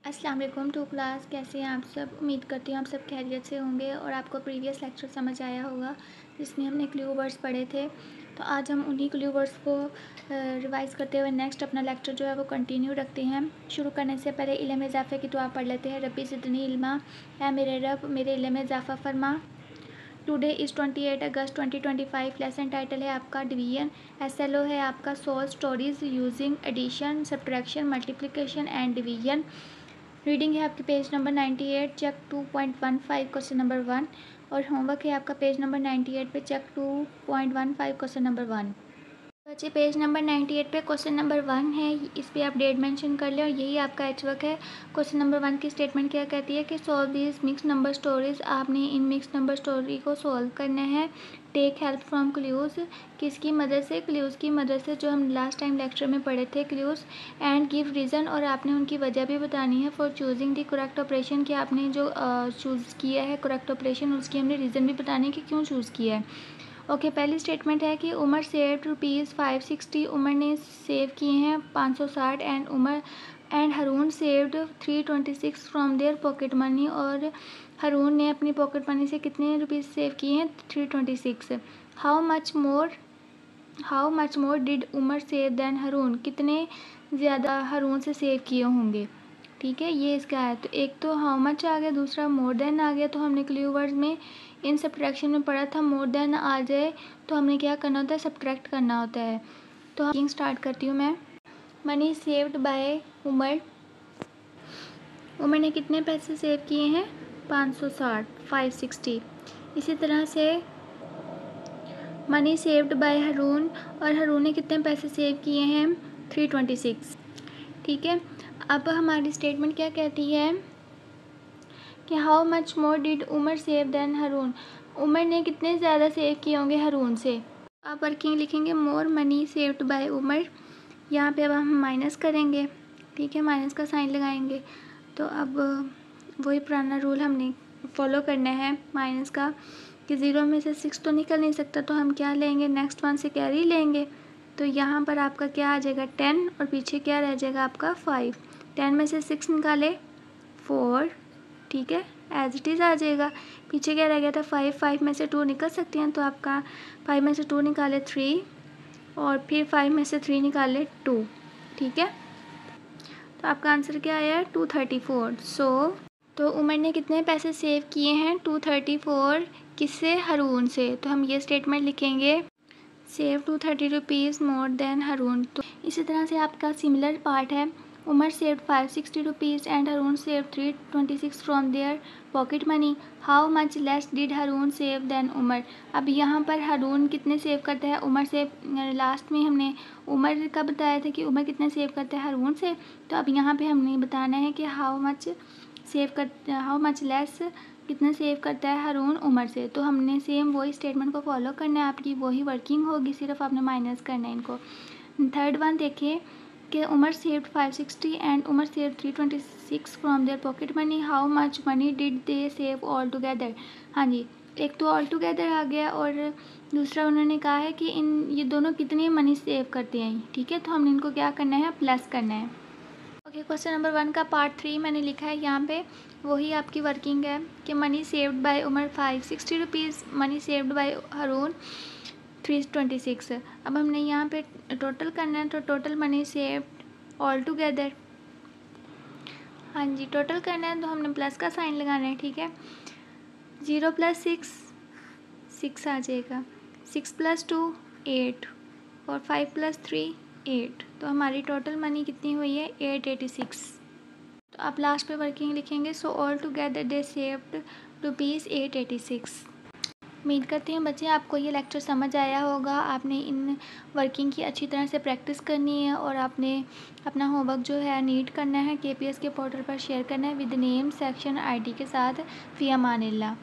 अस्सलाम वालेकुम to class. कैसे हैं आप सब? उम्मीद करती हूँ आप सब खैरियत से होंगे और आपको प्रीवियस लेक्चर समझ आया होगा जिसमें हमने क्लू वर्ड्स पढ़े थे। तो आज हम उन्हीं क्लू वर्ड्स को रिवाइज़ करते हुए नेक्स्ट अपना लेक्चर जो है वो कंटिन्यू रखते हैं। शुरू करने से पहले इल्म इज़ाफ़े की दुआ पढ़ लेते हैं। रब्बी ज़िदनी इल्मा, है मेरे रब मेरे इल्म में इज़ाफ़ा फरमा। Today is 28 August 2025। Lesson title है आपका डिवीजन। SLO है आपका solve stories using addition, subtraction, multiplication and division. Reading है आपकी page number 98, check 2.15 question number 1। और होमवर्क है आपका पेज नंबर 98 पे चेक 2.15 क्वेश्चन नंबर 1। बच्चे पेज नंबर 98 पे क्वेश्चन नंबर 1 है, इस पर आप डेट मेंशन कर लें और यही आपका एच वर्क है। क्वेश्चन नंबर 1 की स्टेटमेंट क्या कहती है कि solve these mix number stories. आपने इन मिक्स नंबर स्टोरी को सॉल्व करना है। टेक हेल्प फ्रॉम क्लूज़, किसकी मदद से? क्लूज़ की मदद से, जो हम लास्ट टाइम लेक्चर में पढ़े थे क्लूज़। एंड गिव रीज़न, और आपने उनकी वजह भी बतानी है। For choosing the correct operation, कि आपने जो चूज़ किया है करेक्ट ऑपरेशन उसकी हमने रीज़न भी बतानी है कि क्यों चूज़ किया है। ओके, पहली स्टेटमेंट है कि उमर सेव्ड ₹560। उमर ने सेव किए हैं 560। And Haroon saved 326 from their pocket money, और हरून ने अपनी पॉकेट मनी से कितने रुपीज़ सेव किए हैं? 326। How much more did Umar save than Haroon, कितने ज़्यादा हरून से सेव किए होंगे। ठीक है, ये इसका है। तो एक तो हाउ मच आ गया, दूसरा मोर देन आ गया। तो हमने क्लू वर्ड्स में इन सब्ट्रैक्शन में पढ़ा था, मोर देन आ जाए तो हमने क्या करना होता है? सब्ट्रैक्ट करना होता है। तो हम स्टार्ट करती हूँ मैं। Money saved by Umar, Umar ने कितने पैसे सेव किए हैं? 560, 560। इसी तरह से मनी सेव्ड बाय हरून, और हरून ने कितने पैसे सेव किए हैं? 326। ठीक है, अब हमारी स्टेटमेंट क्या कहती है कि how much more did Umar save than Haroon, Umar ने कितने ज़्यादा सेव किए होंगे हरून से। अब वर्किंग लिखेंगे, more money saved by Umar. यहाँ पे अब हम माइनस करेंगे। ठीक है, माइनस का साइन लगाएंगे। तो अब वही पुराना रूल हमने फॉलो करना है माइनस का, कि 0 में से 6 तो निकल नहीं सकता, तो हम क्या लेंगे? नेक्स्ट वन से कैरी लेंगे। तो यहाँ पर आपका क्या आ जाएगा? 10, और पीछे क्या रह जाएगा आपका? 5। 10 में से 6 निकाले 4। ठीक है, एज इट इज़ आ जाएगा। पीछे क्या रह गया था? 5 में से 2 निकल सकते हैं, तो आपका 5 में से 2 निकाले 3, और फिर 5 में से 3 निकाले 2। ठीक है, तो आपका आंसर क्या आया? 234। तो उमर ने कितने पैसे सेव किए हैं? 234। किससे? हरून से। तो हम ये स्टेटमेंट लिखेंगे, save 230 rupees more than Haroon. तो इसी तरह से आपका सिमिलर पार्ट है, Umar saved 560 rupees and Haroon save 326 from their pocket money. How much less did Haroon save than Umar. अब यहाँ पर हरून कितने सेव करता है उमर से? लास्ट में हमने उमर का बताया था कि उमर कितने सेव करता है हरून से। तो अब यहाँ पे हमने बताना है कि हाउ मच लेस कितना सेव करता है हरून उमर से। तो हमने सेम वही स्टेटमेंट को फॉलो करना है, आपकी वही वर्किंग होगी, सिर्फ आपने माइनस करना है इनको। थर्ड वन देखिए कि Umar saved 560 and Umar saved 326 from their pocket money. How much money did they save all together. हाँ जी, एक तो ऑल टुगेदर आ गया, और दूसरा उन्होंने कहा है कि ये दोनों कितनी मनी सेव करते हैं। ठीक है, तो हमने इनको क्या करना है? प्लस करना है। ओके, क्वेश्चन नंबर 1 का पार्ट 3 मैंने लिखा है यहाँ पे, वही आपकी वर्किंग है कि money saved by Umar 560 rupees, money saved by Haroon 326। अब हमने यहाँ पे टोटल करना है, तो total money saved all together. हाँ जी, टोटल करना है तो हमने प्लस का साइन लगाना है। ठीक है, 0 + 6 6 आ जाएगा, 6 + 2 8, और 5 + 3 8। तो हमारी टोटल मनी कितनी हुई है? 886। तो आप लास्ट पे वर्किंग लिखेंगे, so all together they saved ₹886। उम्मीद करती हूँ बच्चे आपको ये लेक्चर समझ आया होगा। आपने इन वर्किंग की अच्छी तरह से प्रैक्टिस करनी है, और आपने अपना होमवर्क जो है नीट करना है, KPS के पोर्टल पर शेयर करना है विद नेम, सेक्शन, ID के साथ। फ़ी अमानिल्लाह।